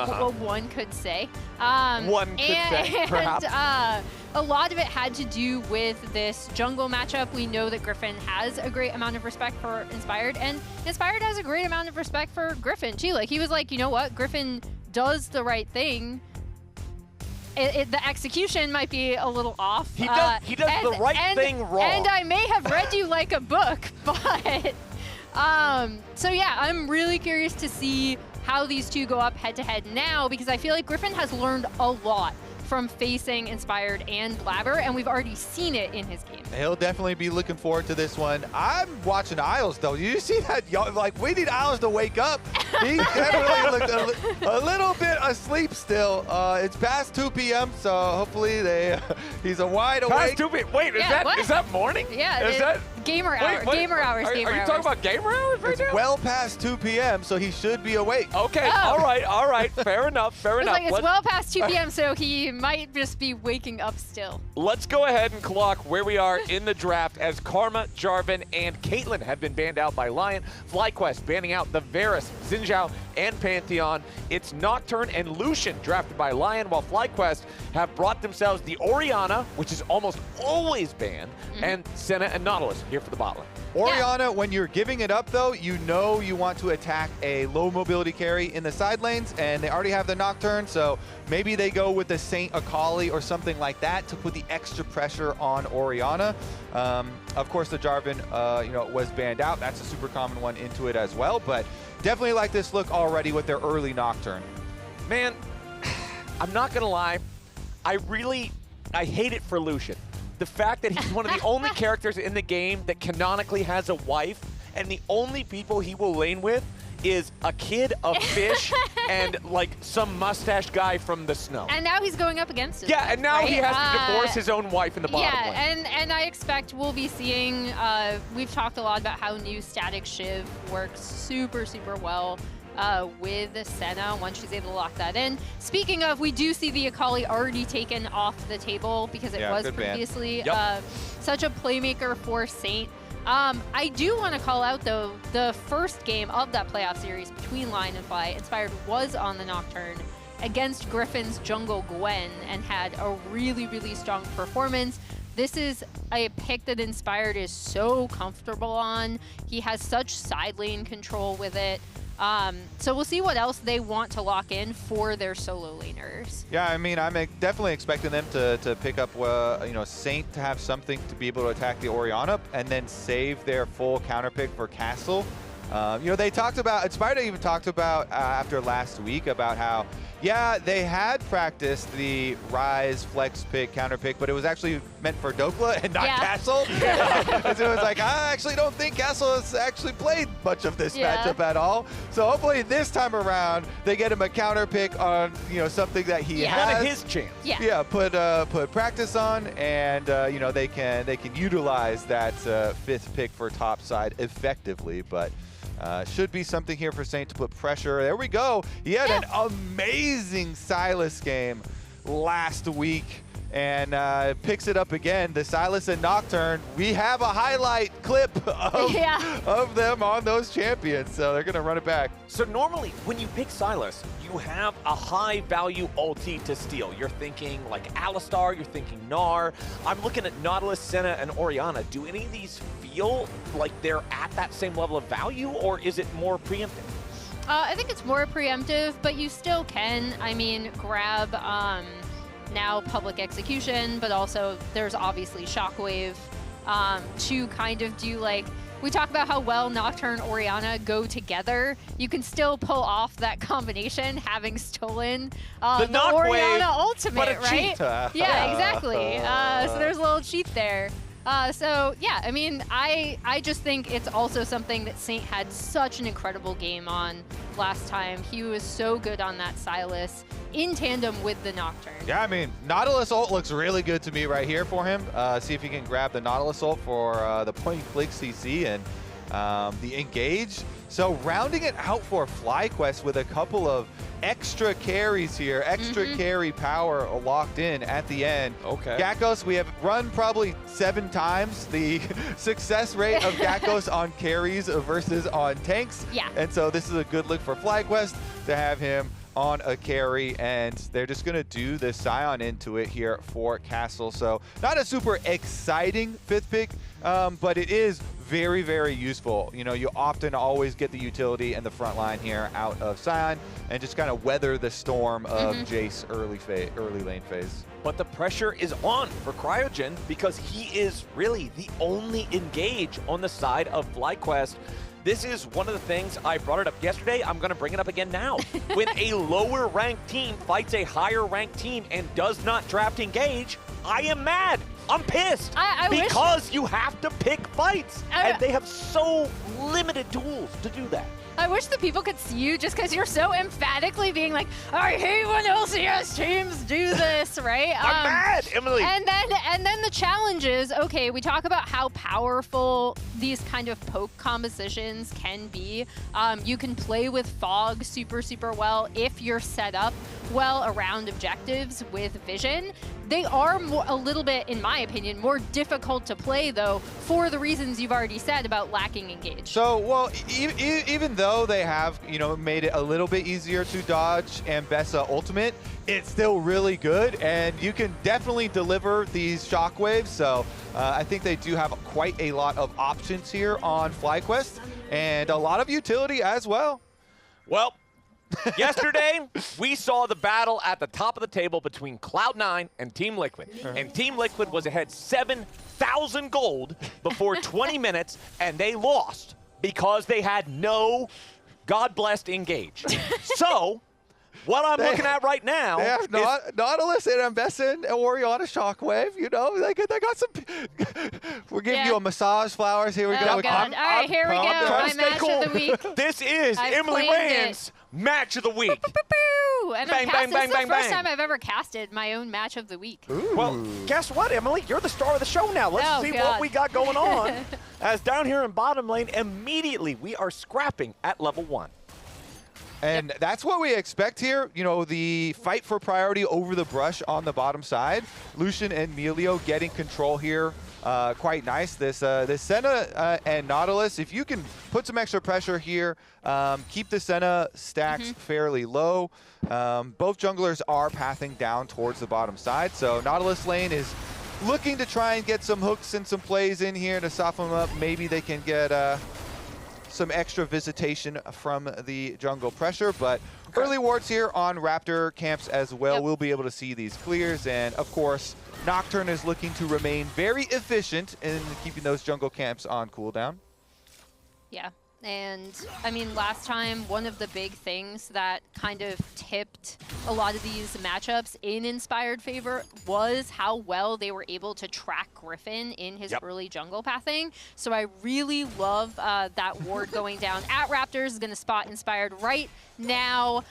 what one could say. One could say, perhaps. A lot of it had to do with this jungle matchup. We know that Gryffinn has a great amount of respect for Inspired, and Inspired has a great amount of respect for Gryffinn too. Like, he was like, you know what, Gryffinn does the right thing. The execution might be a little off. He does the right thing wrong. And I may have read you like a book, but so yeah, I'm really curious to see how these two go up head-to-head now, because I feel like Gryffinn has learned a lot from facing Inspired and Blabber, and we've already seen it in his game. He'll definitely be looking forward to this one. I'm watching Isles, though. You see that? Like, we need Isles to wake up. He definitely looked a little bit asleep still. It's past 2 p.m., so hopefully he's a wide awake. Past 2 p.m. Wait, is that morning? Yeah, is that gamer hours? Gamer hours. Are you talking about gamer hours right now? It's well past 2 p.m., so he should be awake. Okay, all right. Fair enough, fair enough. It's well past 2 p.m., so he might just be waking up still. Let's go ahead and clock where we are in the draft, as Karma, Jarvan, and Caitlyn have been banned out by LYON. FlyQuest banning out the Varus, Xin Zhao, and Pantheon. It's Nocturne and Lucian drafted by LYON, while FlyQuest have brought themselves the Orianna, which is almost always banned, and Senna and Nautilus here for the bot lane. Orianna, when you're giving it up, though, you know you want to attack a low mobility carry in the side lanes, and they already have the Nocturne, so maybe they go with the Saint Akali or something like that to put the extra pressure on Orianna. Of course, the Jarvan, was banned out. That's a super common one into it as well, but definitely like this look already with their early Nocturne. Man, I'm not gonna lie, I hate it for Lucian. The fact that he's one of the only characters in the game that canonically has a wife, and the only people he will lane with is a kid, a fish, and like some mustache guy from the snow. And now he's going up against it. Yeah, and now he has to divorce his own wife in the bottom lane. Yeah, and I expect we'll be seeing, we've talked a lot about how new Static Shiv works super, super well with Senna once she's able to lock that in. Speaking of, we do see the Akali already taken off the table because it was previously such a playmaker for Saint. I do want to call out, though, the first game of that playoff series between LYON and Fly, Inspired was on the Nocturne against Griffin's jungle Gwen and had a really, really strong performance. This is a pick that Inspired is so comfortable on. He has such side lane control with it. So we'll see what else they want to lock in for their solo laners. Yeah, I mean, I'm definitely expecting them to pick up, Saint to have something to be able to attack the Orianna and then save their full counter pick for Castle. They talked about, Inspired even talked about after last week about how, yeah, they had practiced the Rise flex pick, counter pick, but it was actually meant for Dhokla and not Castle. And so it was like, I actually don't think Castle has actually played much of this matchup at all. So hopefully this time around, they get him a counter pick on, something that he has. One of his chance. Yeah, put practice on, and they can utilize that fifth pick for top side effectively, but should be something here for Saint to put pressure. There we go. He had an amazing Sylas game last week and picks it up again. The Sylas and Nocturne, we have a highlight clip of them on those champions, so they're going to run it back. So normally when you pick Sylas, you have a high value ulti to steal. You're thinking like Alistar, you're thinking Gnar. I'm looking at Nautilus, Senna, and Orianna. Do any of these feel like they're at that same level of value, or is it more preemptive? I think it's more preemptive, but you still can, grab now public execution, but also there's obviously Shockwave to kind of do we talk about how well Nocturne Orianna go together. You can still pull off that combination, having stolen the Orianna ultimate, right? Yeah, exactly. So there's a little cheat there. I just think it's also something that Saint had such an incredible game on last time. He was so good on that Sylas in tandem with the Nocturne. Yeah, Nautilus ult looks really good to me right here for him. See if he can grab the Nautilus ult for the point click CC and the engage. So rounding it out for FlyQuest with a couple of extra carries here, extra carry power locked in at the end. Okay. Gakgos, we have run probably 7 times the success rate of Gakgos on carries versus on tanks. Yeah. And so this is a good look for FlyQuest to have him on a carry, and they're just going to do the Sion into it here for Castle. So not a super exciting 5th pick, but it is very, very useful. You know, you often always get the utility in the front line here out of Sion and just kind of weather the storm of Jayce early lane phase. But the pressure is on for Cryogen because he is really the only engage on the side of FlyQuest. This is one of the things, I brought it up yesterday, I'm going to bring it up again now. When a lower ranked team fights a higher ranked team and does not draft engage, I am mad. I'm pissed. Because you have to pick fights. And they have so limited tools to do that. I wish the people could see you just because you're so emphatically being like, I hate when LCS teams do this, right? I'm mad, Emily. And then the challenge is, okay, we talk about how powerful these kind of poke compositions can be. You can play with fog super, super well if you're set up well around objectives with vision. They are a little bit, in my opinion, more difficult to play, though, for the reasons you've already said about lacking engage. So, well, even though they have, you know, made it a little bit easier to dodge Ambessa ultimate, it's still really good, and you can definitely deliver these shockwaves. So I think they do have quite a lot of options here on FlyQuest, and a lot of utility as well. Well, yesterday, we saw the battle at the top of the table between Cloud9 and Team Liquid. And Team Liquid was ahead 7,000 gold before 20 minutes, and they lost because they had no God-blessed engage. So, what I'm looking at right now they have Nautilus and Ambessa and Orianna Shockwave, you know, they got some. We're giving you a massage flowers. Here we go. Oh, God. All right, here we go. My match of the week. This is Emily Rand's match of the week. And bang, bang, bang, bang, the first time I've ever casted my own match of the week. Ooh. Well, guess what, Emily? You're the star of the show now. Let's see what we got going on. As down here in bottom lane, immediately we are scrapping at level 1. And that's what we expect here. You know, the fight for priority over the brush on the bottom side. Lucian and Milio getting control here. Quite nice. This Senna and Nautilus, if you can put some extra pressure here, keep the Senna stacks fairly low. Both junglers are pathing down towards the bottom side. So Nautilus lane is looking to try and get some hooks and some plays in here to soften them up. Maybe they can get some extra visitation from the jungle pressure, but early wards here on Raptor camps as well. We'll be able to see these clears, and of course, Nocturne is looking to remain very efficient in keeping those jungle camps on cooldown. Yeah, and I mean, last time, one of the big things that kind of tipped a lot of these matchups in Inspired favor was how well they were able to track Gryffinn in his early jungle pathing. So I really love that ward going down at Raptors. Is going to spot Inspired right now.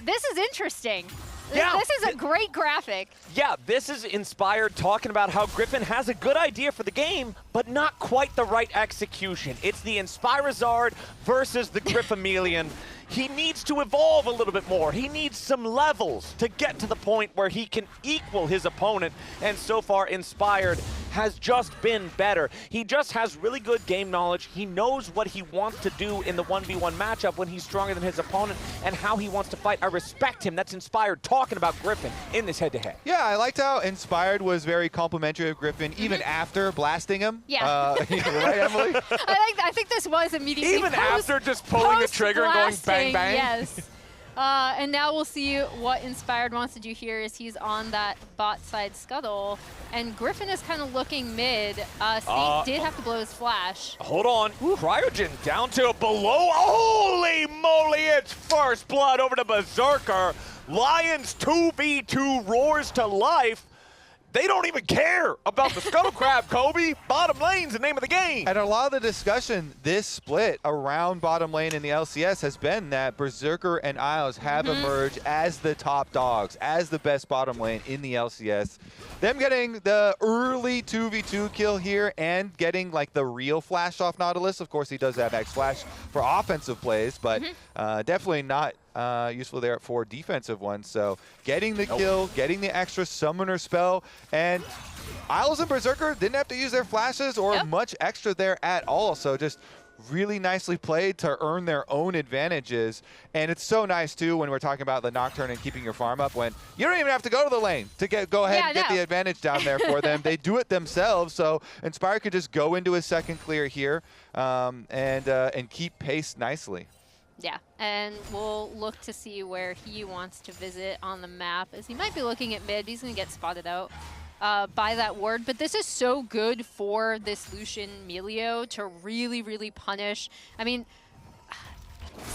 This is interesting. Yeah. This is a great graphic. Yeah, this is Inspired talking about how Gryffinn has a good idea for the game, but not quite the right execution. It's the Inspirazard versus the Griffamelion. He needs to evolve a little bit more. He needs some levels to get to the point where he can equal his opponent, and so far Inspired has just been better. He just has really good game knowledge. He knows what he wants to do in the 1v1 matchup when he's stronger than his opponent and how he wants to fight. I respect him. That's Inspired talking about Gryffinn in this head-to-head. Yeah, I liked how Inspired was very complimentary of Gryffinn, even after blasting him. Yeah. Right, Emily? I think this was immediately even after just pulling the trigger and going bang, bang? Yes. And now we'll see what Inspired wants to do here is he's on that bot side scuttle, and Gryffinn is kind of looking mid. Steve did have to blow his flash. Hold on. Cryogen down to below. Holy moly, it's first blood over to Berserker. Lions 2v2 roars to life. They don't even care about the Scuttle Crab, Kobe. Bottom lane's the name of the game. And a lot of the discussion this split around bottom lane in the LCS has been that Berserker and Isles have emerged as the top dogs, as the best bottom lane in the LCS. Them getting the early 2v2 kill here and getting like the real flash off Nautilus. Of course, he does have X Flash for offensive plays, but definitely not useful there for defensive ones. So getting the kill, getting the extra summoner spell, and Isles and Berserker didn't have to use their flashes or much extra there at all. So just really nicely played to earn their own advantages. And it's so nice, too, when we're talking about the Nocturne and keeping your farm up, when you don't even have to go to the lane to go ahead and get the advantage down there for them. They do it themselves, so Inspire could just go into his second clear here and keep pace nicely. Yeah, and we'll look to see where he wants to visit on the map, as he might be looking at mid. He's going to get spotted out by that ward. But this is so good for this Lucian Milio to really, really punish. I mean,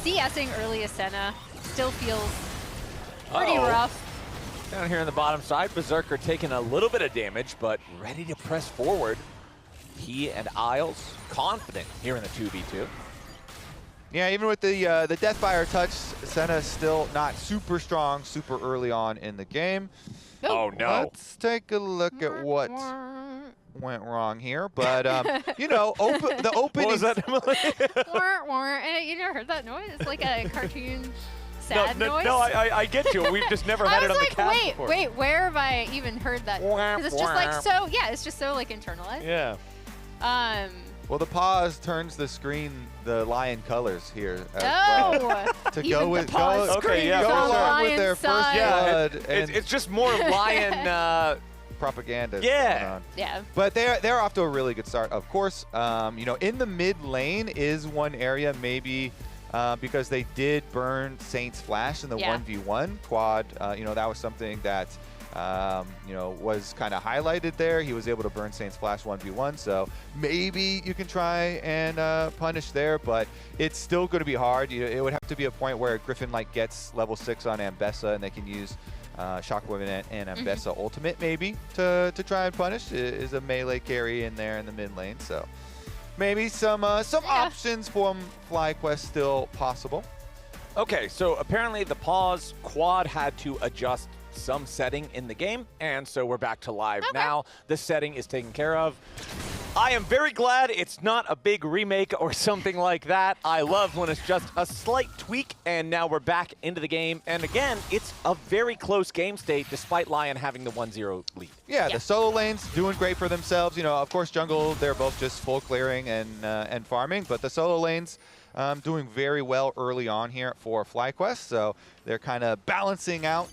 CSing early as Senna still feels pretty rough. Down here on the bottom side, Berserker taking a little bit of damage, but ready to press forward. He and Isles confident here in the 2v2. Yeah, even with the Deathfire touch, Senna's still not super strong, super early on in the game. Oh, no. Let's take a look at what went wrong here. But, you know, the opening... What was that, Emily? You never heard that noise? It's like a cartoon sad noise. No, I get you. We've just never had it on the cast before. Wait, where have I even heard that? Because it's just like so, yeah, it's just so like internalized. Yeah. Well, the pause turns the screen the lion colors here. Well, to go with go along with their first blood. It's just more lion propaganda. Yeah. Yeah. But they're off to a really good start. Of course, you know, in the mid lane is one area maybe because they did burn Saint's flash in the 1v1 quad. You know, that was something that you know, was kind of highlighted there. He was able to burn Saint's flash 1v1, so maybe you can try and punish there, but it's still going to be hard. It would have to be a point where Gryffinn like gets level 6 on Ambessa, and they can use Shockwave and Ambessa ultimate maybe to try and punish. Is a melee carry in there in the mid lane, so maybe some options from FlyQuest still possible. Okay, so apparently the pause quad had to adjust some setting in the game, and so we're back to live now. The setting is taken care of. I am very glad it's not a big remake or something like that. I love when it's just a slight tweak, and now we're back into the game. And again, it's a very close game state despite LYON having the 1-0 lead. Yeah, the solo lanes doing great for themselves. You know, of course, jungle, they're both just full clearing and farming, but the solo lanes doing very well early on here for FlyQuest, so they're kind of balancing out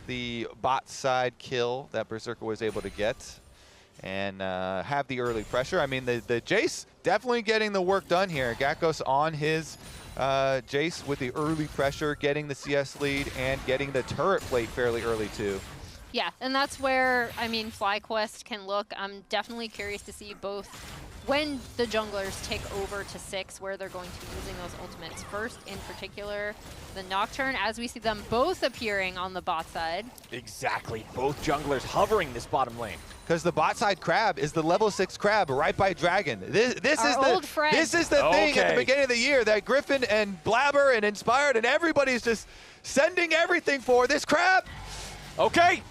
the bot side kill that Berserker was able to get and have the early pressure. I mean, the Jayce definitely getting the work done here. Gakgos on his Jayce with the early pressure, getting the CS lead and getting the turret plate fairly early too. Yeah, and that's where, I mean, FlyQuest can look. I'm definitely curious to see both when the junglers take over to 6, where they're going to be using those ultimates. First, in particular, the Nocturne, as we see them both appearing on the bot side. Exactly, both junglers hovering this bottom lane. Because the bot side crab is the level 6 crab right by Dragon. This is old friend. This is the thing at the beginning of the year that Gryffinn and Blabber and Inspired and everybody's just sending everything for this crab. Okay,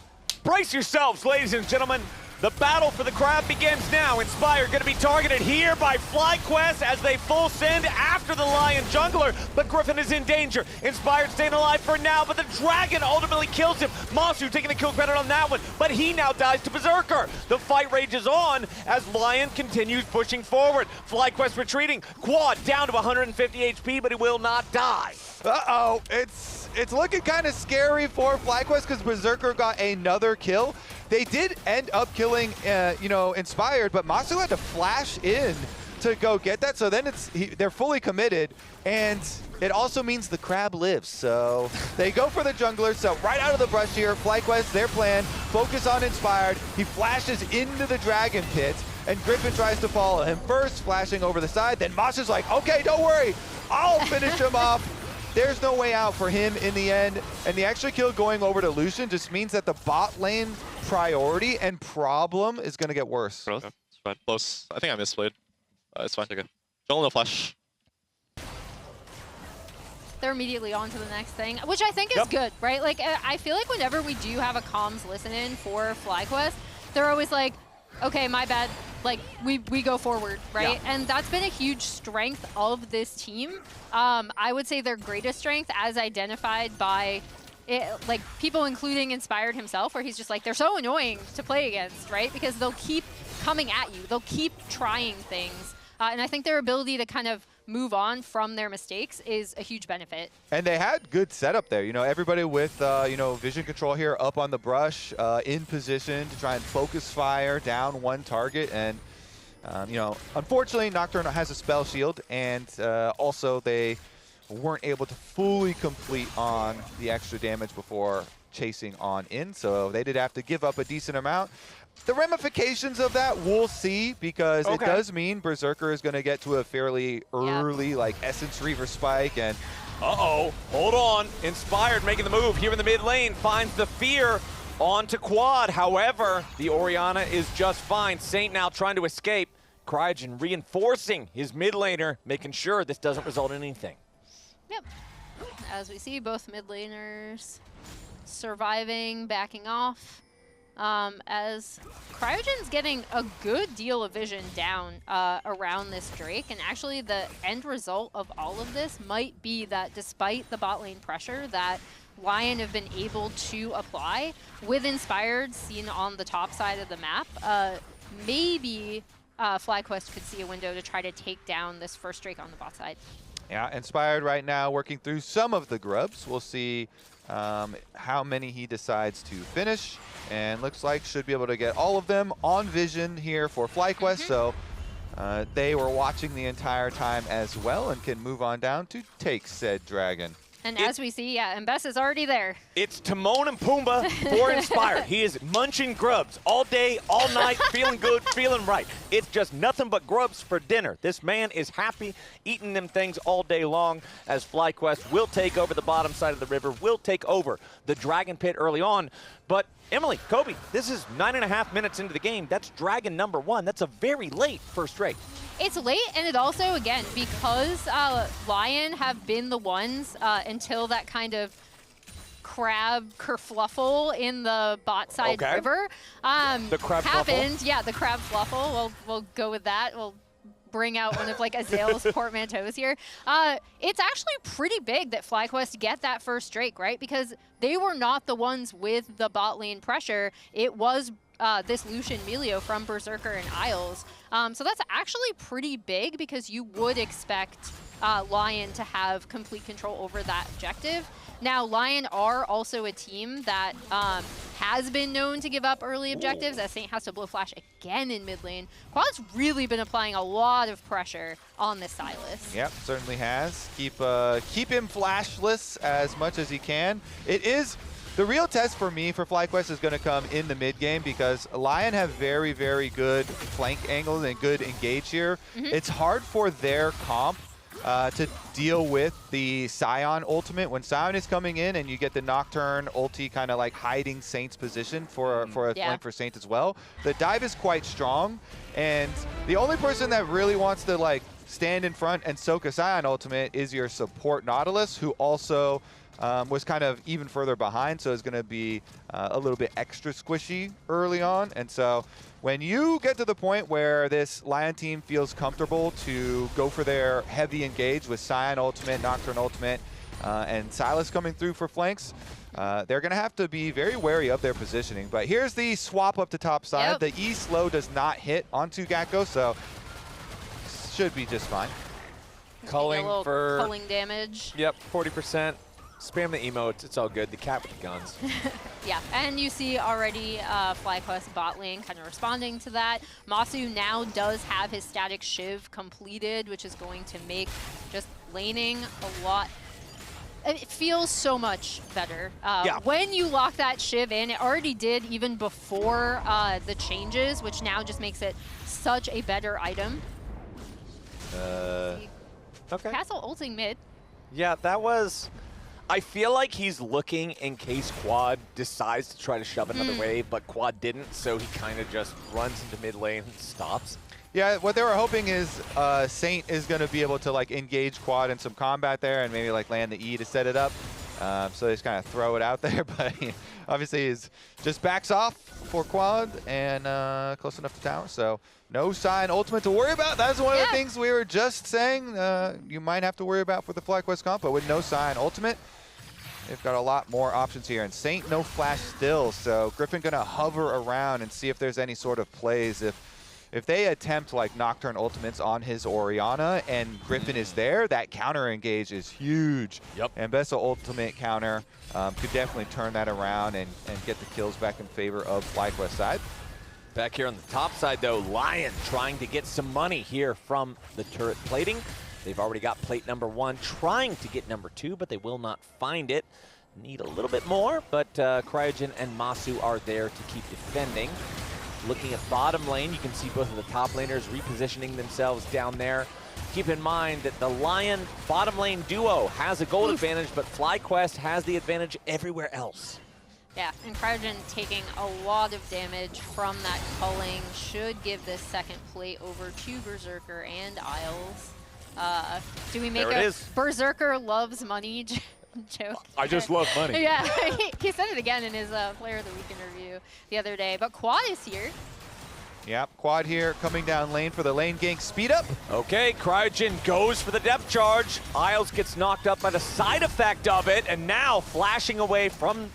brace yourselves, ladies and gentlemen. The battle for the crab begins now. Inspire going to be targeted here by FlyQuest as they full send after the Lion jungler, but Gryffinn is in danger. Inspired staying alive for now, but the dragon ultimately kills him. Massu taking the kill credit on that one, but he now dies to Berserker. The fight rages on as LYON continues pushing forward. FlyQuest retreating. Quad down to 150 HP, but he will not die. Uh-oh, it's looking kind of scary for FlyQuest because Berserker got another kill. They did end up killing, you know, Inspired, but Massu had to flash in to go get that. So then they're fully committed, and it also means the crab lives. So they go for the jungler. So right out of the brush here, FlyQuest, their plan, focus on Inspired. He flashes into the dragon pit, and Gryffinn tries to follow him first, flashing over the side. Then Massu's like, okay, don't worry, I'll finish him off. There's no way out for him in the end, and the extra kill going over to Lucian just means that the bot lane priority and problem is going to get worse. Okay. It's fine. Close. I think I misplayed. It's fine. Okay. Jungle no flash. They're immediately on to the next thing, which I think is good, right? Like, I feel like whenever we do have a comms listen-in for FlyQuest, they're always like, okay, my bad. Like, we go forward, right? Yeah. And that's been a huge strength of this team. I would say their greatest strength, as identified by like people including Inspired himself, where he's just like, they're so annoying to play against, right? Because they'll keep coming at you. They'll keep trying things. And I think their ability to kind of move on from their mistakes is a huge benefit. And they had good setup there. You know, everybody with, you know, vision control here up on the brush, in position to try and focus fire down one target. And, you know, unfortunately, Nocturne has a spell shield, and also they weren't able to fully complete on the extra damage before chasing on in. So they did have to give up a decent amount. The ramifications of that we'll see, because it does mean Berserker is going to get to a fairly early like Essence Reaver spike. And hold on. Inspired making the move here in the mid lane, finds the fear onto Quad. However, the Orianna is just fine. Saint now trying to escape. Cryogen reinforcing his mid laner, making sure this doesn't result in anything. Yep. As we see, both mid laners surviving, backing off. As Cryogen's getting a good deal of vision down around this Drake, and actually the end result of all of this might be that despite the bot lane pressure that LYON have been able to apply, with Inspired seen on the top side of the map, maybe FlyQuest could see a window to try to take down this first Drake on the bot side. yeah, Inspired right now working through some of the grubs. We'll see how many he decides to finish, and looks like should be able to get all of them on vision here for FlyQuest. So they were watching the entire time as well and can move on down to take said dragon. And as we see, yeah, Ambessa's already there. It's Timon and Pumbaa for Inspired. He is munching grubs all day, all night, feeling good, feeling right. It's just nothing but grubs for dinner. This man is happy eating them things all day long, as FlyQuest will take over the bottom side of the river, will take over the Dragon Pit early on. But Emily, Kobe, this is 9.5 minutes into the game. That's Dragon number 1. That's a very late first Drake. It's late, and it also, again, because LYON have been the ones until that kind of crab kerfluffle in the bot side river the crab happened. fluffle? Yeah, the crab fluffle. We'll go with that. We'll bring out one of like Azale's portmanteaus here. It's actually pretty big that FlyQuest get that first Drake, right? Because they were not the ones with the bot lane pressure. It was this Lucian Milio from Berserker and Isles. So that's actually pretty big, because you would expect LYON to have complete control over that objective. Now, LYON are also a team that has been known to give up early objectives, as Saint has to blow flash again in mid lane. Quad's really been applying a lot of pressure on this Sylas. Yep, certainly has. Keep him flashless as much as he can. It is the real test for me for FlyQuest is going to come in the mid game, because LYON have very, very good flank angles and good engage here. It's hard for their comp to deal with the Sion ultimate. When Sion is coming in and you get the Nocturne ulti kind of like hiding Saint's position for a flank for Saint as well, the dive is quite strong, and the only person that really wants to like stand in front and soak a Sion ultimate is your support Nautilus, who also was kind of even further behind, so is going to be a little bit extra squishy early on. And so when you get to the point where this LYON team feels comfortable to go for their heavy engage with Sion ultimate, Nocturne ultimate, and Sylas coming through for flanks, they're going to have to be very wary of their positioning. But here's the swap up to top side. The E slow does not hit onto Gakgos, so should be just fine. Culling for culling damage. Yep, 40%. Spam the emotes, it's all good. The cat with the guns. Yeah, and you see already FlyQuest bot lane kind of responding to that. Massu now does have his static shiv completed, which is going to make just laning a lot. It feels so much better. When you lock that shiv in, it already did even before the changes, which now just makes it such a better item. Okay. Castle ulting mid. Yeah, that was... I feel like he's looking in case Quad decides to try to shove another wave, but Quad didn't, so he kind of just runs into mid lane and stops. Yeah, what they were hoping is Saint is going to be able to like engage Quad in some combat there and maybe like land the E to set it up. So they just kind of throw it out there, but obviously he just backs off for Quad and close enough to tower. So no Sion ultimate to worry about. That's one of the things we were just saying you might have to worry about for the FlyQuest comp, but with no Sion ultimate, they've got a lot more options here. And Saint no flash still, so Gryffinn gonna hover around and see if there's any sort of plays if if they attempt like Nocturne ultimates on his Orianna and Gryffinn is there, that counter engage is huge. Yep. Ambessa ultimate counter could definitely turn that around and get the kills back in favor of FlyQuest side. Back here on the top side, though, LYON trying to get some money here from the turret plating. They've already got plate number 1, trying to get number 2, but they will not find it. Need a little bit more, but Cryogen and Massu are there to keep defending. Looking at bottom lane, you can see both of the top laners repositioning themselves down there. Keep in mind that the LYON bottom lane duo has a gold advantage, but FlyQuest has the advantage everywhere else. Yeah, and Cryogen taking a lot of damage from that culling should give this second plate over to Berserker and Isles. Do we make a Berserker loves money joke? I just love money. Yeah, he said it again in his Player of the Week interview the other day. But Quad is here. Yep, Quad here coming down lane for the lane gank speed up. Okay, Cryogen goes for the depth charge. Isles gets knocked up by the side effect of it, and now flashing away from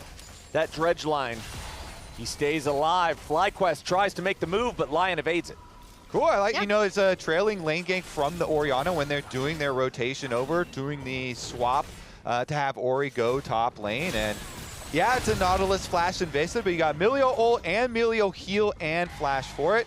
that dredge line. He stays alive. FlyQuest tries to make the move, but LYON evades it. Cool, I like, you know, it's a trailing lane gank from the Orianna when they're doing their rotation over, doing the swap to have Ori go top lane. And yeah, it's a Nautilus flash invasive, but you got Milio ult and Milio heal and flash for it.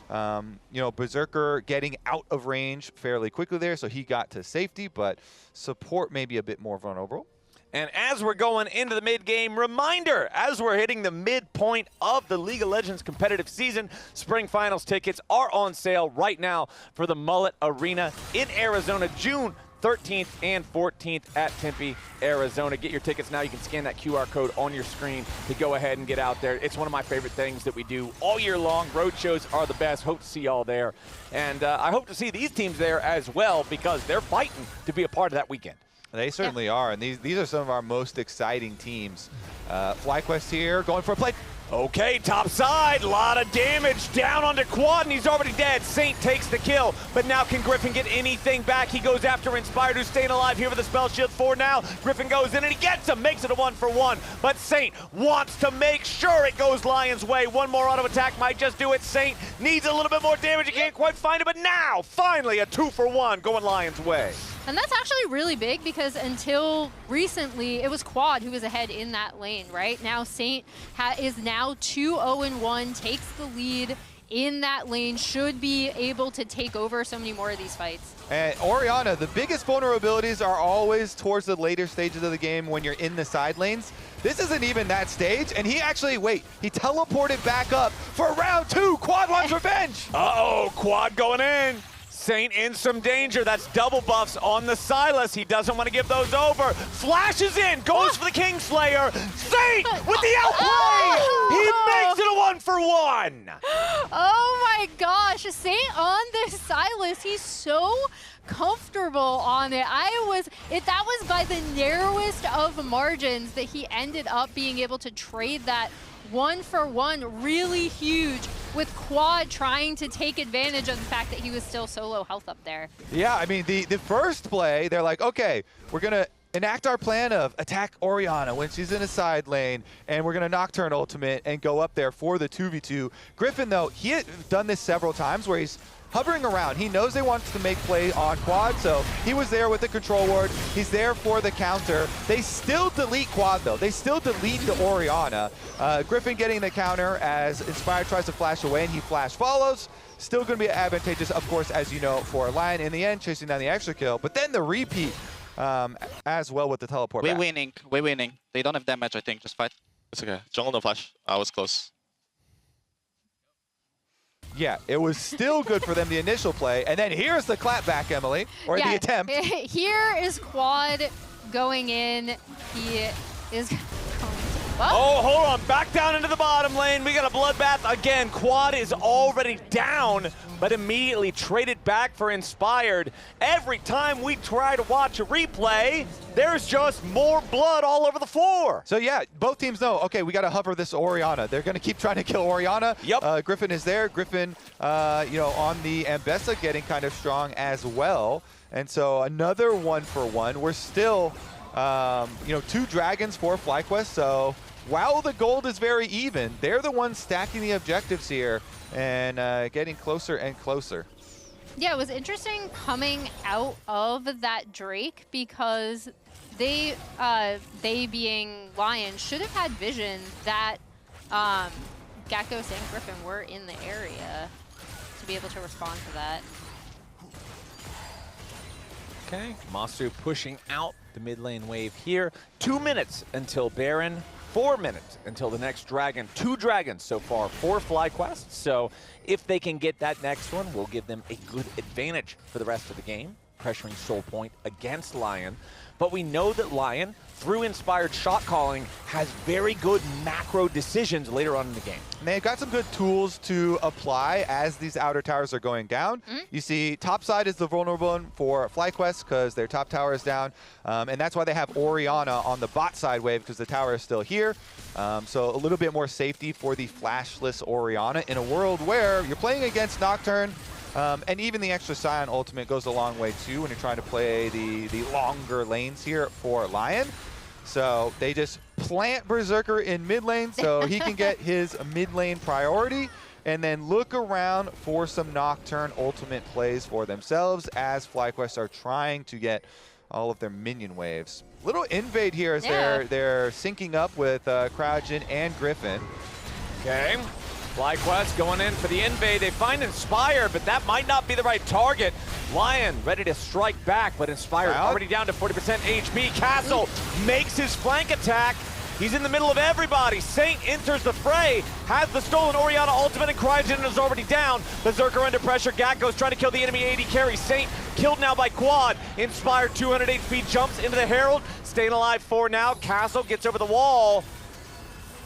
You know, Berserker getting out of range fairly quickly there, so he got to safety, but support may be a bit more vulnerable. And as we're going into the mid-game, reminder, as we're hitting the midpoint of the League of Legends competitive season, Spring Finals tickets are on sale right now for the Mullet Arena in Arizona, June 13th and 14th at Tempe, Arizona. Get your tickets now. You can scan that QR code on your screen to go ahead and get out there. It's one of my favorite things that we do all year long. Road shows are the best. Hope to see y'all there. And I hope to see these teams there as well because they're fighting to be a part of that weekend. They certainly are, and these are some of our most exciting teams. FlyQuest here, going for a play. Okay, top side, lot of damage down onto Quad, and he's already dead. Saint takes the kill, but now can Gryffinn get anything back? He goes after Inspired, who's staying alive here with the spell shield for now. Gryffinn goes in and he gets him, makes it a 1-for-1, but Saint wants to make sure it goes LYON's way. One more auto attack might just do it. Saint needs a little bit more damage, he can't quite find it, but now, finally, a 2-for-1 going LYON's way. And that's actually really big because until recently, it was Quad who was ahead in that lane, right? Now Saint is now 2-0-1, takes the lead in that lane, should be able to take over so many more of these fights. And Orianna, the biggest vulnerabilities are always towards the later stages of the game when you're in the side lanes. This isn't even that stage, and he actually, he teleported back up for round 2. Quad wants revenge! Uh-oh, Quad going in. Saint in some danger. That's double buffs on the Sylas. He doesn't want to give those over. Flashes in, goes for the Kingslayer. Saint with the outplay! He makes it a 1-for-1! Oh my gosh, Saint on the Sylas. He's so comfortable on it. That was by the narrowest of margins that he ended up being able to trade that 1-for-1, really huge, with Quad trying to take advantage of the fact that he was still so low health up there. Yeah, I mean, the first play, they're like, okay, we're going to enact our plan of attack Orianna when she's in a side lane, and we're going to Nocturne ultimate and go up there for the 2v2. Gryffinn, though, he had done this several times where he's hovering around. He knows they want to make play on Quad, so he was there with the control ward. He's there for the counter. They still delete Quad, though. They still delete the Orianna. Gryffinn getting the counter as Inspired tries to flash away, and he flash follows. Still going to be advantageous, of course, as you know, for LYON in the end, chasing down the extra kill. But then the repeat as well with the teleport back. We're winning. They don't have damage, I think. Just fight. It's okay. Jungle no flash. I was close. Yeah, it was still good for them, the initial play. And then here's the clapback, Emily, or the attempt. Here is Quad going in. He is going to... Oh, hold on. Back down into the bottom lane. We got a bloodbath again. Quad is already down, but immediately traded back for Inspired. Every time we try to watch a replay, there's just more blood all over the floor. So yeah, both teams know, okay, we got to hover this Orianna. They're going to keep trying to kill Orianna. Yep. Gryffinn is there. Gryffinn, you know, on the Ambessa getting kind of strong as well. And so another 1-for-1. We're still, you know, 2 dragons for FlyQuest, so while the gold is very even, they're the ones stacking the objectives here and getting closer and closer. Yeah, it was interesting coming out of that Drake because they being LYON should have had vision that Gakgos and Gryffinn were in the area to be able to respond to that. Okay, Massu pushing out the mid lane wave here. 2 minutes until Baron, 4 minutes until the next dragon. 2 dragons so far for FlyQuest. So if they can get that next one, we'll give them a good advantage for the rest of the game, pressuring Soul Point against LYON. But we know that LYON, through inspired shot calling, has very good macro decisions later on in the game. And they've got some good tools to apply as these outer towers are going down. You see, top side is the vulnerable one for FlyQuest because their top tower is down. And that's why they have Orianna on the bot side wave because the tower is still here. So a little bit more safety for the flashless Orianna in a world where you're playing against Nocturne. And even the extra Sion ultimate goes a long way too when you're trying to play the longer lanes here for LYON. So they just plant Berserker in mid lane so he can get his mid lane priority and then look around for some Nocturne ultimate plays for themselves as FlyQuest are trying to get all of their minion waves. Little invade here as they're syncing up with Cryogen and Gryffinn. Okay. FlyQuest going in for the invade. They find Inspire, but that might not be the right target. LYON ready to strike back, but Inspire already down to 40% HP. Castle makes his flank attack. He's in the middle of everybody. Saint enters the fray, has the stolen Orianna ultimate, and Cryogen is already down. Berserker under pressure. Gakgos trying to kill the enemy AD carry. Saint killed now by Quad. Inspire 200 HP, jumps into the Herald. Staying alive for now. Castle gets over the wall.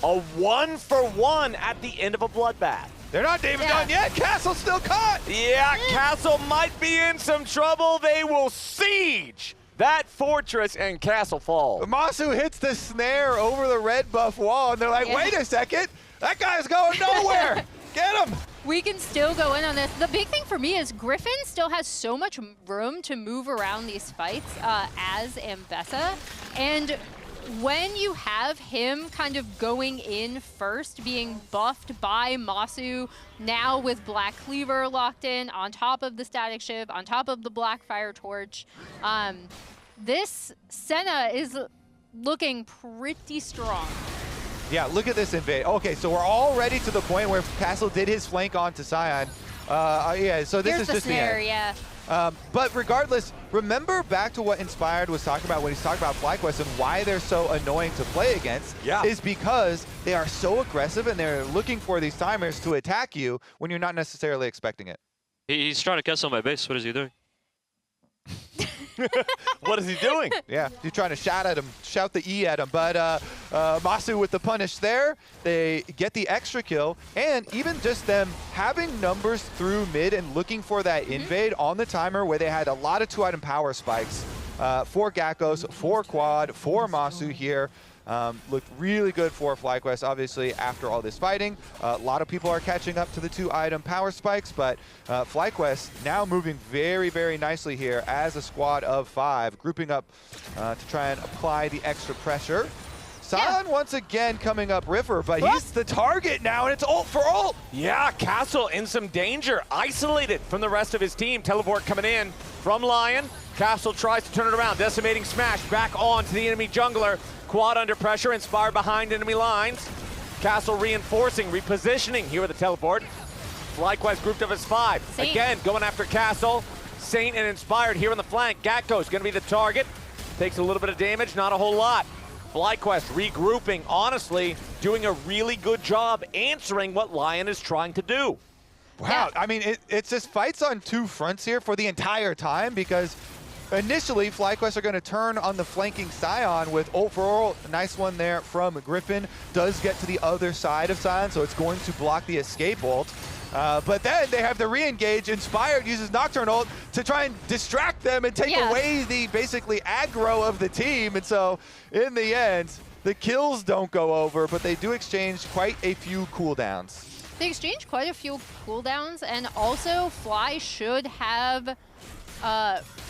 A 1-for-1 at the end of a bloodbath. They're not even done yet. Castle's still caught. Yeah, Castle might be in some trouble. They will siege that fortress and Castle falls. Massu hits the snare over the red buff wall, and they're like, wait a second. That guy's going nowhere. Get him. We can still go in on this. The big thing for me is Gryffinn still has so much room to move around these fights as Ambessa. And when you have him kind of going in first, being buffed by Massu, now with Black Cleaver locked in, on top of the Static Shiv, on top of the Black Fire Torch, this Senna is looking pretty strong. Yeah, look at this invade. Okay, so we're already to the point where Castle did his flank onto Sion. Yeah, so this is the just snare, the end. But regardless, remember back to what Inspired was talking about when he's talking about FlyQuest and why they're so annoying to play against is because they are so aggressive and they're looking for these timers to attack you when you're not necessarily expecting it. He's trying to cancel my base. What is he doing? What is he doing? Yeah, you're trying to shout at him, shout the E at him. But Massu with the punish there, they get the extra kill, and even just them having numbers through mid and looking for that invade on the timer where they had a lot of 2-item power spikes for Gakgos, for Quad, for Massu here. Looked really good for FlyQuest, obviously, after all this fighting. A lot of people are catching up to the 2-item power spikes, but FlyQuest now moving very, very nicely here as a squad of 5, grouping up to try and apply the extra pressure. Sion once again coming up river, but he's the target now, and it's ult for ult. Yeah, Castle in some danger, isolated from the rest of his team. Teleport coming in from LYON. Castle tries to turn it around, decimating smash back on to the enemy jungler. Quad under pressure, Inspired behind enemy lines. Castle reinforcing, repositioning here with the teleport. FlyQuest grouped up as 5. Saint. Again, going after Castle. Saint and Inspired here on the flank. Gakgos gonna be the target. Takes a little bit of damage, not a whole lot. FlyQuest regrouping, honestly, doing a really good job answering what LYON is trying to do. Wow, I mean, it's just fights on 2 fronts here for the entire time because initially, FlyQuest are going to turn on the flanking Sion with ult for ult. A nice one there from Gryffinn. Does get to the other side of Sion, so it's going to block the escape ult. But then they have the re-engage. Inspired uses Nocturne ult to try and distract them and take away the basically aggro of the team. And so in the end, the kills don't go over, but they do exchange quite a few cooldowns. They exchange quite a few cooldowns, and also Fly should have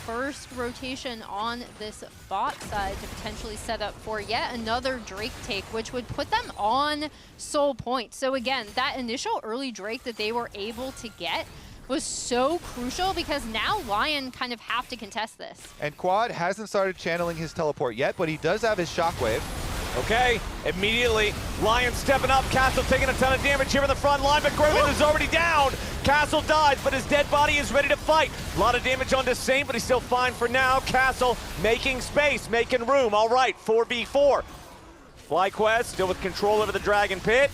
first rotation on this bot side to potentially set up for yet another Drake take, which would put them on soul point. So again, that initial early Drake that they were able to get was so crucial because now LYON kind of have to contest this. And Quad hasn't started channeling his teleport yet, but he does have his shockwave. Okay, immediately, LYON stepping up. Castle taking a ton of damage here in the front line, but Gryffinn is already down. Castle dies, but his dead body is ready to fight. A lot of damage onto Saint, but he's still fine for now. Castle making space, making room. All right, 4v4. FlyQuest still with control over the Dragon Pit.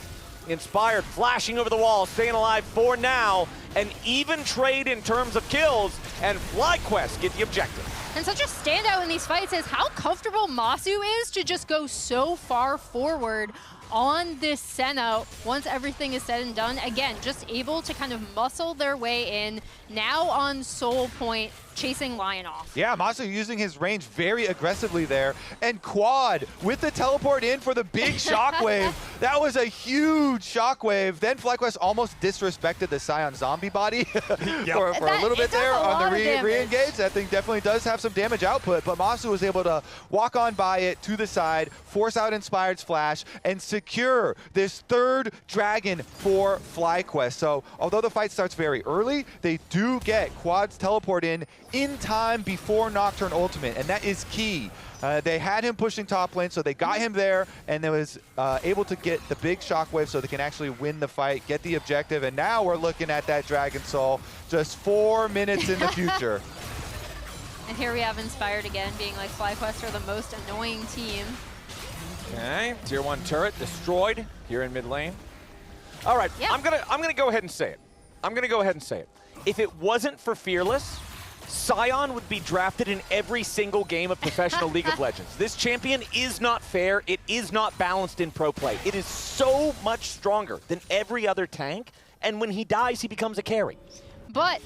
Inspired, flashing over the wall, staying alive for now. An even trade in terms of kills, and FlyQuest get the objective. And such a standout in these fights is how comfortable Massu is to just go so far forward on this Senna once everything is said and done. Again, just able to kind of muscle their way in, now on soul point, chasing LYON off. Yeah, Massu using his range very aggressively there. And Quad with the teleport in for the big shockwave. That was a huge shockwave. Then FlyQuest almost disrespected the Sion zombie body for a little bit there on the re-engage. That thing definitely does have some damage output, but Massu was able to walk on by it to the side, force out Inspired's flash, and secure this third dragon for FlyQuest. So although the fight starts very early, they do get Quad's teleport in time before Nocturne ultimate, and that is key. They had him pushing top lane, so they got him there, and they was able to get the big shockwave so they can actually win the fight, get the objective, and now we're looking at that Dragon Soul just 4 minutes in the future. And here we have Inspired again, being like FlyQuest are the most annoying team. Okay, tier 1 turret destroyed here in mid lane. All right, Yeah. I'm gonna go ahead and say it. If it wasn't for Fearless, Sion would be drafted in every single game of professional League of Legends. This champion is not fair. It is not balanced in pro play. It is so much stronger than every other tank, and when he dies, he becomes a carry. But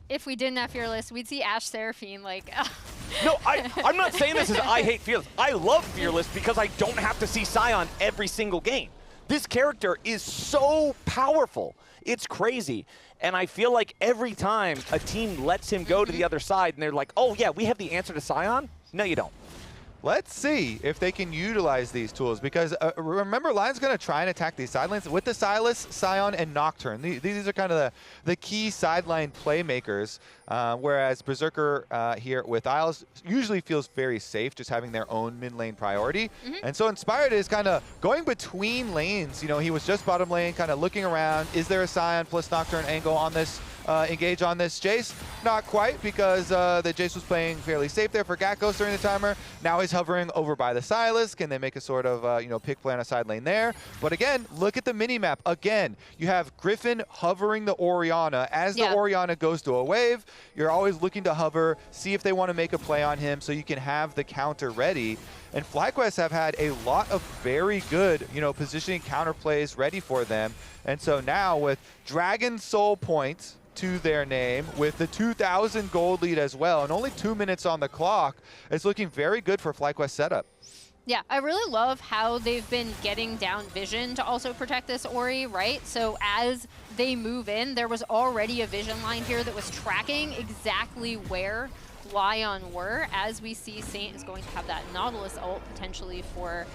if we didn't have Fearless, we'd see Ashe Seraphine like... No, I'm not saying this as I hate Fearless. I love Fearless because I don't have to see Sion every single game. This character is so powerful. It's crazy. And I feel like every time a team lets him go to the other side and they're like, oh yeah, we have the answer to Sion. No, you don't. Let's see if they can utilize these tools, because remember, LYON's going to try and attack these sidelines with the Sylas, Sion, and Nocturne. These are kind of the key sideline playmakers, whereas Berserker here with Isles usually feels very safe just having their own mid lane priority. And so Inspired is kind of going between lanes. You know, he was just bottom lane, kind of looking around. Is there a Sion plus Nocturne angle on this? Engage on this Jayce? Not quite, because the Jayce was playing fairly safe there for Gakgos during the timer. Now he's hovering over by the Sylas. Can they make a sort of, pick play on a side lane there? But again, look at the mini-map. Again, you have Gryffinn hovering the Orianna. As the Orianna goes to a wave, you're always looking to hover, see if they want to make a play on him so you can have the counter ready. And FlyQuest have had a lot of very good, positioning counter plays ready for them. And so now with Dragon Soul points to their name, with the 2,000 gold lead as well, and only 2 minutes on the clock, it's looking very good for FlyQuest setup. Yeah, I really love how they've been getting down vision to also protect this Ori, right? So as they move in, there was already a vision line here that was tracking exactly where LYON were. As we see, Saint is going to have that Nautilus ult potentially for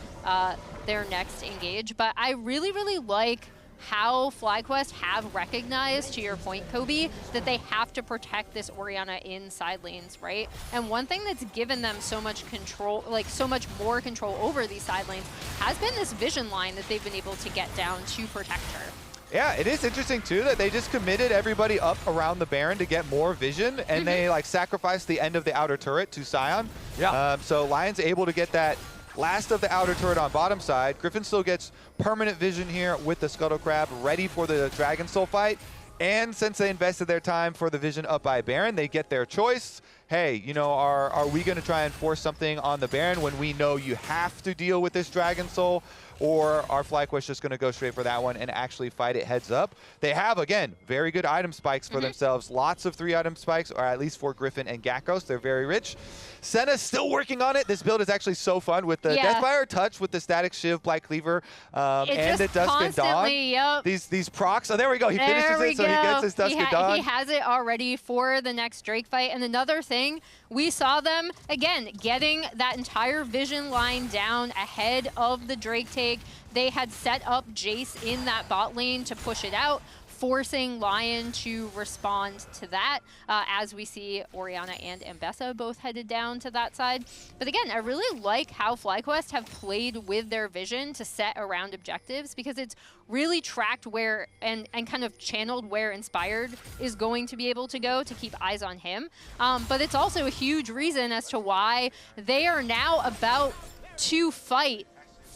their next engage. But I really, really like how FlyQuest have recognized, to your point, Kobe, that they have to protect this Orianna in side lanes, right? And one thing that's given them so much control, like so much more control over these side lanes, has been this vision line that they've been able to get down to protect her. Yeah, it is interesting too that they just committed everybody up around the Baron to get more vision, and they sacrificed the end of the outer turret to Sion. Yeah. So LYON's able to get that last of the outer turret on bottom side. Gryffinn still gets permanent vision here with the Scuttle Crab, ready for the Dragon Soul fight. And since they invested their time for the vision up by Baron, they get their choice. hey, you know, are we going to try and force something on the Baron when we know you have to deal with this Dragon Soul? Or are FlyQuest just going to go straight for that one and actually fight it heads up? They have, again, very good item spikes for themselves. Lots of 3-item spikes, or at least for Gryffinn and Gakgos. They're very rich. Senna's still working on it. This build is actually so fun with the Deathfire Touch, with the Static Shiv, Black Cleaver, and the Dusk and Dawn. Yep. These procs. Oh, there we go. He finishes it, so he gets his Dusk and Dawn. He has it already for the next Drake fight. And another thing, we saw them, again, getting that entire vision line down ahead of the Drake take. They had set up Jayce in that bot lane to push it out, forcing LYON to respond to that, as we see Orianna and Ambessa both headed down to that side. But again, I really like how FlyQuest have played with their vision to set around objectives, because it's really tracked where and kind of channeled where Inspired is going to be able to go to keep eyes on him. But it's also a huge reason as to why they are now about to fight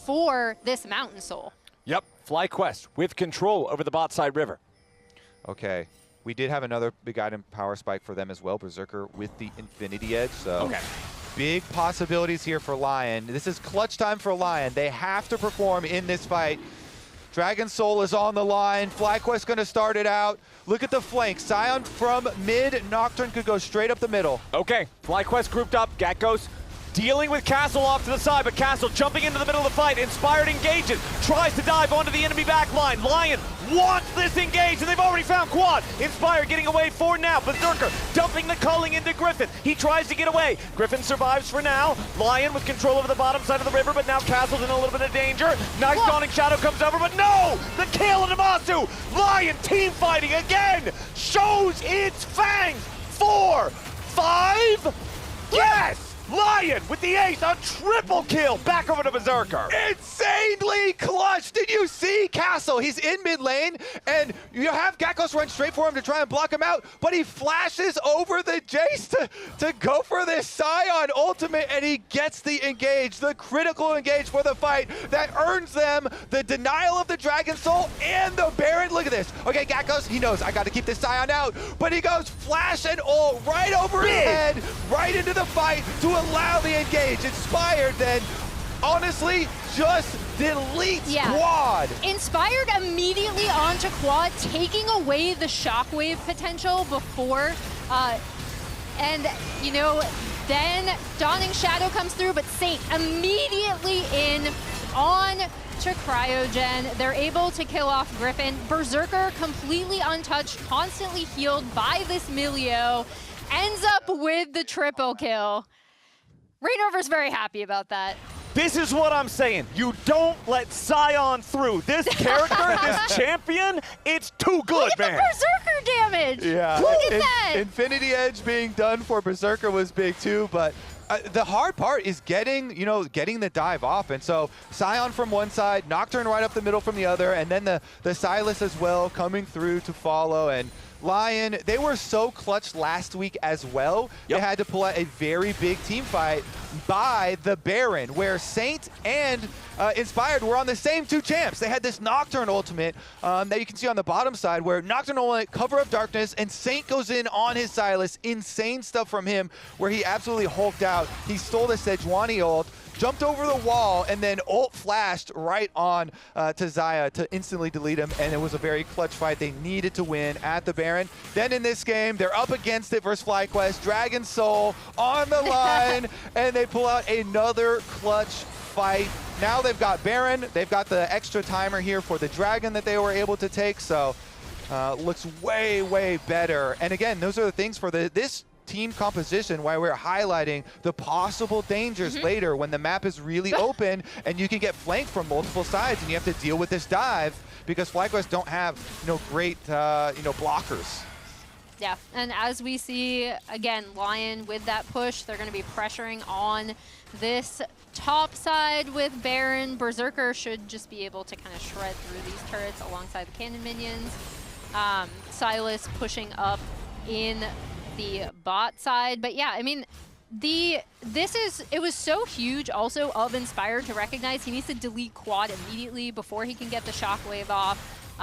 for this Mountain Soul. Yep, FlyQuest with control over the bot side river. Okay, we did have another big item power spike for them as well, Berserker with the Infinity Edge. So big possibilities here for LYON. This is clutch time for LYON. They have to perform in this fight. Dragon Soul is on the line. FlyQuest going to start it out. Look at the flank. Sion from mid. Nocturne could go straight up the middle. Okay, FlyQuest grouped up. Gakgos dealing with Castle off to the side, but Castle jumping into the middle of the fight. Inspired engages, tries to dive onto the enemy back line. LYON wants this engage, and they've already found Quad. Inspired getting away for now. Berserker dumping the culling into Gryffinn. He tries to get away. Gryffinn survives for now. LYON with control over the bottom side of the river, but now Castle's in a little bit of danger. Nice Dawning Shadow comes over, but no! The kill into Massu! LYON team fighting again! Shows its fangs! 4, 5, yes! LYON with the ace, a triple kill, back over to Berserker. Insanely clutch. Did you see Castle? He's in mid lane, and you have Gakgos run straight for him to try and block him out, but he flashes over the Jayce to go for this Sion ultimate, and he gets the engage, the critical engage for the fight that earns them the denial of the Dragon Soul and the Baron. Look at this. Okay, Gakgos, he knows I got to keep this Sion out, but he goes flash and ult right over his head, right into the fight to allow the engage. Inspired then, honestly, just deletes Quad. Inspired immediately onto Quad, taking away the shockwave potential before, and you know, then Dawning Shadow comes through, but Saint immediately in on to Cryogen. They're able to kill off Gryffinn. Berserker completely untouched, constantly healed by this Milio, ends up with the triple kill. Rainover's very happy about that. This is what I'm saying. You don't let Sion through. This character, this champion, it's too good, Look at man. the Berserker damage. Yeah. Look at that. Infinity Edge being done for Berserker was big too, but the hard part is getting, you know, getting the dive off. And so Sion from one side, Nocturne right up the middle from the other, and then the Sylas as well coming through to follow. And LYON, they were so clutch last week as well. They had to pull out a very big team fight by the Baron, where Saint and Inspired were on the same two champs. They had this Nocturne ultimate that you can see on the bottom side, where Nocturne ultimate, Cover of Darkness, and Saint goes in on his Sylas. Insane stuff from him, where he absolutely hulked out. He stole the Sejuani ult, jumped over the wall, and then ult flashed right on to Xayah to instantly delete him, and it was a very clutch fight. They needed to win at the Baron. Then in this game, they're up against it versus FlyQuest. Dragon Soul on the line, and they pull out another clutch fight. Now they've got Baron. They've got the extra timer here for the Dragon that they were able to take, so looks way, way better. And again, those are the things for this team composition, why we're highlighting the possible dangers later when the map is really open and you can get flanked from multiple sides and you have to deal with this dive, because FlyQuest don't have, you know, great, blockers. Yeah, and as we see, again, LYON with that push, they're going to be pressuring on this top side with Baron. Berserker should just be able to kind of shred through these turrets alongside the cannon minions. Sylas pushing up in the bot side. But yeah, I mean, it was so huge also of Inspired to recognize he needs to delete Quad immediately before he can get the shockwave off.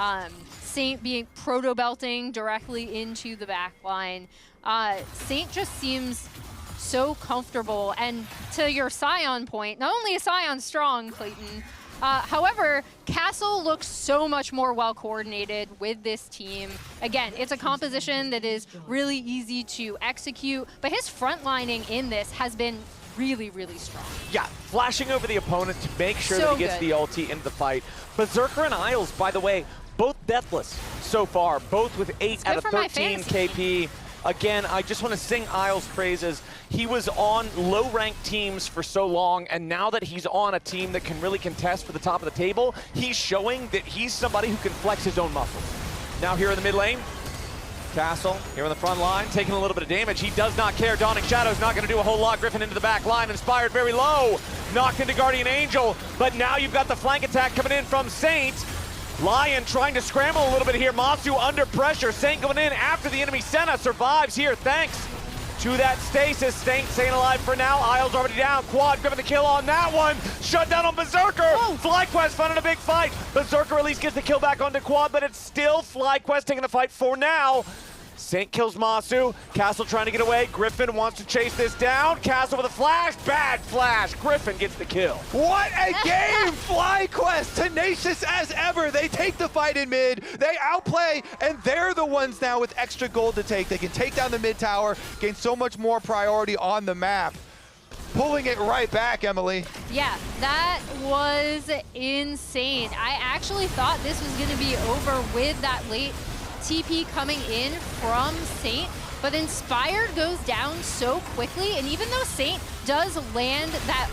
Saint being proto-belting directly into the back line. Saint just seems so comfortable. And to your Sion point, not only is Sion strong, Clayton, however, Castle looks so much more well-coordinated with this team. Again, it's a composition that is really easy to execute, but his frontlining in this has been really, really strong. Yeah, flashing over the opponent to make sure that he gets the ulti into the fight. Berserker and Isles, by the way, both deathless so far, both with 8 out of 13 KP. Again, I just want to sing Isles' praises. He was on low-ranked teams for so long, and now that he's on a team that can really contest for the top of the table, he's showing that he's somebody who can flex his own muscles. Now here in the mid lane, Castle here on the front line, taking a little bit of damage. He does not care. Dawning Shadow's not going to do a whole lot. Gryffinn into the back line, inspired very low. Knocked into Guardian Angel, but now you've got the flank attack coming in from Saint. LYON trying to scramble a little bit here. Massu under pressure. Saint going in after the enemy. Senna survives here thanks to that stasis. Saint staying alive for now. Isles already down. Quad Gryffinn the kill on that one. Shut down on Berserker. FlyQuest finding a big fight. Berserker at least gets the kill back onto Quad, but it's still FlyQuest taking the fight for now. Saint kills Massu. Castle trying to get away. Gryffinn wants to chase this down. Castle with a flash. Bad flash. Gryffinn gets the kill. What a game! FlyQuest, tenacious as ever. They take the fight in mid. They outplay, and they're the ones now with extra gold to take. They can take down the mid tower, gain so much more priority on the map. Pulling it right back, Emily. Yeah, that was insane. I actually thought this was going to be over with that late TP coming in from Saint, but Inspired goes down so quickly, and even though Saint does land that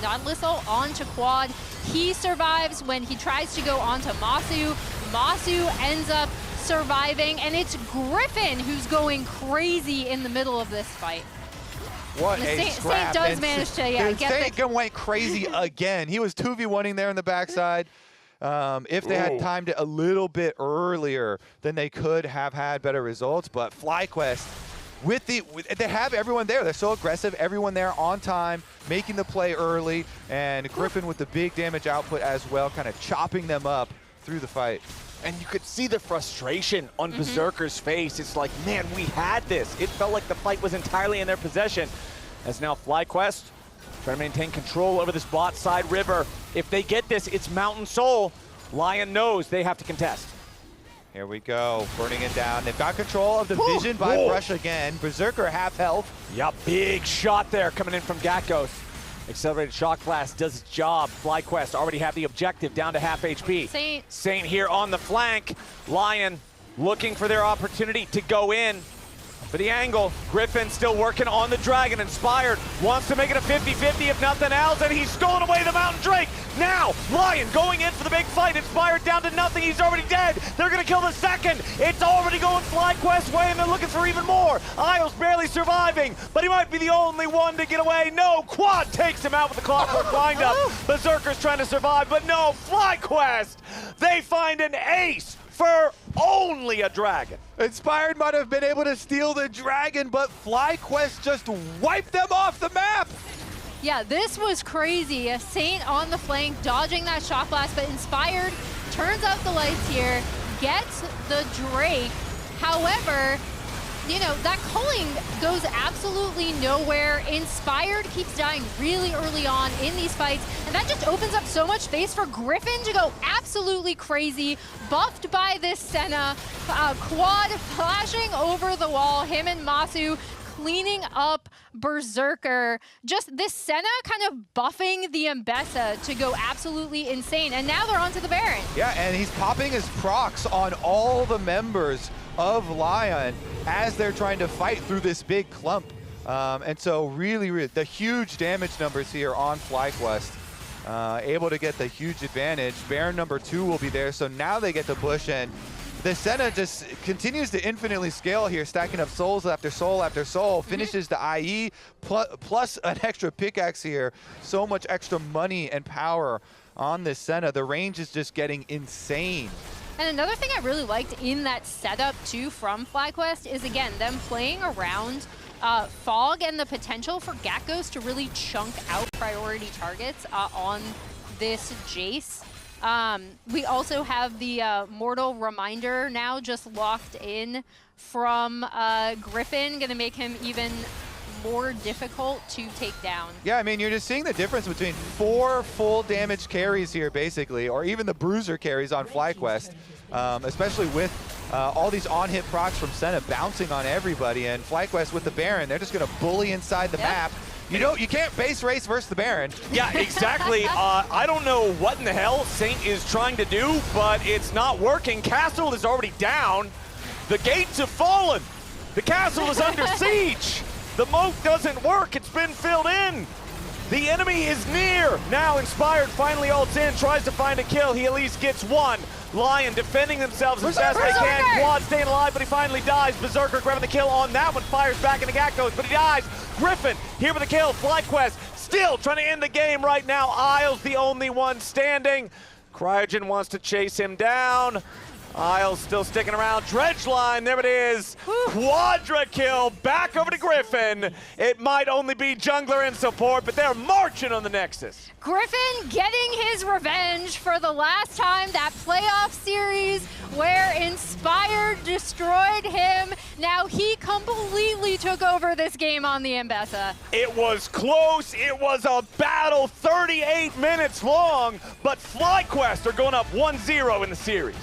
Nautilus ult onto Quad, he survives when he tries to go onto Massu. Massu ends up surviving, and it's Gryffinn who's going crazy in the middle of this fight. What a scrap. Saint does manage to get Saint went crazy again. He was 2v1ing there in the backside. If they had timed it a little bit earlier, then they could have had better results. But FlyQuest, they have everyone there. They're so aggressive. Everyone there on time, making the play early, and Gryffinn with the big damage output as well, kind of chopping them up through the fight. And you could see the frustration on Berserker's face. It's like, man, we had this. It felt like the fight was entirely in their possession. As now FlyQuest trying to maintain control over this bot side river. If they get this, it's Mountain Soul. LYON knows they have to contest. Here we go, burning it down. They've got control of the vision by Brush again. Berserker half health. Yeah, big shot there coming in from Gakgos. Accelerated Shock Blast does its job. FlyQuest already have the objective down to half HP. Saint here on the flank. LYON looking for their opportunity to go in. For the angle, Gryffinn still working on the Dragon. Inspired wants to make it a 50-50 if nothing else, and he's stolen away the Mountain Drake. Now, LYON going in for the big fight. Inspired down to nothing. He's already dead. They're going to kill the second. It's already going FlyQuest's way, and they're looking for even more. Isles barely surviving, but he might be the only one to get away. No, Quad takes him out with the clockwork wind-up. Berserker's trying to survive, but no, FlyQuest. They find an ace for only a Dragon. Inspired might have been able to steal the Dragon, but FlyQuest just wiped them off the map. Yeah, this was crazy. Saint on the flank, dodging that Shock Blast, but Inspired turns out the lights here, gets the Drake. However, you know, that culling goes absolutely nowhere. Inspired keeps dying really early on in these fights, and that just opens up so much space for Gryffinn to go absolutely crazy. Buffed by this Senna, Quad flashing over the wall, him and Massu cleaning up Berserker. Just this Senna kind of buffing the Ambessa to go absolutely insane, and now they're onto the Baron. Yeah, and he's popping his procs on all the members of LYON as they're trying to fight through this big clump. And so really, the huge damage numbers here on FlyQuest, able to get the huge advantage. Baron number 2 will be there, so now they get to push, and the Senna just continues to infinitely scale here, stacking up souls after soul after soul, finishes the IE, plus an extra pickaxe here. So much extra money and power on this Senna. The range is just getting insane. And another thing I really liked in that setup too from FlyQuest is, again, them playing around Fog and the potential for Gakgos to really chunk out priority targets on this Jayce. We also have the Mortal Reminder now just locked in from Gryffinn, going to make him even more difficult to take down. Yeah, I mean, you're just seeing the difference between 4 full damage carries here, basically, or even the bruiser carries on FlyQuest, especially with all these on-hit procs from Senna bouncing on everybody, and FlyQuest with the Baron, they're just going to bully inside the map. You can't base race versus the Baron. Yeah, exactly. I don't know what in the hell Saint is trying to do, but it's not working. Castle is already down. The gates have fallen. The castle is under siege. The moat doesn't work. It's been filled in. The enemy is near. Now Inspired finally ults in, tries to find a kill. He at least gets one. LYON defending themselves as best they can. Quad staying alive, but he finally dies. Berserker grabbing the kill on that one. Fires back into Gakgos, but he dies. Gryffinn here with the kill. FlyQuest still trying to end the game right now. Isles the only one standing. Cryogen wants to chase him down. Isles still sticking around. Dredgeline, there it is. Quadra kill, back over to Gryffinn. It might only be jungler and support, but they're marching on the Nexus. Gryffinn getting his revenge for the last time, that playoff series where Inspired destroyed him. Now he completely took over this game on the Ambessa. It was close. It was a battle 38 minutes long, but FlyQuest are going up 1-0 in the series.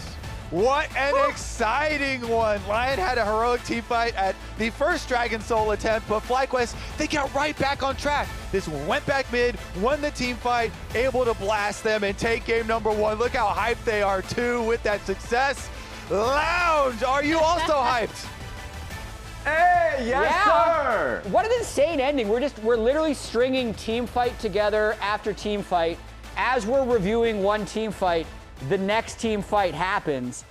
What an exciting one. LYON had a heroic team fight at the first Dragon Soul attempt, but FlyQuest, they got right back on track. This one went back mid, won the team fight, able to blast them and take game number 1. Look how hyped they are too with that success. Lounge, are you also hyped? Hey, yes, sir. What an insane ending. We're literally stringing team fight together after team fight. As we're reviewing one team fight, the next team fight happens.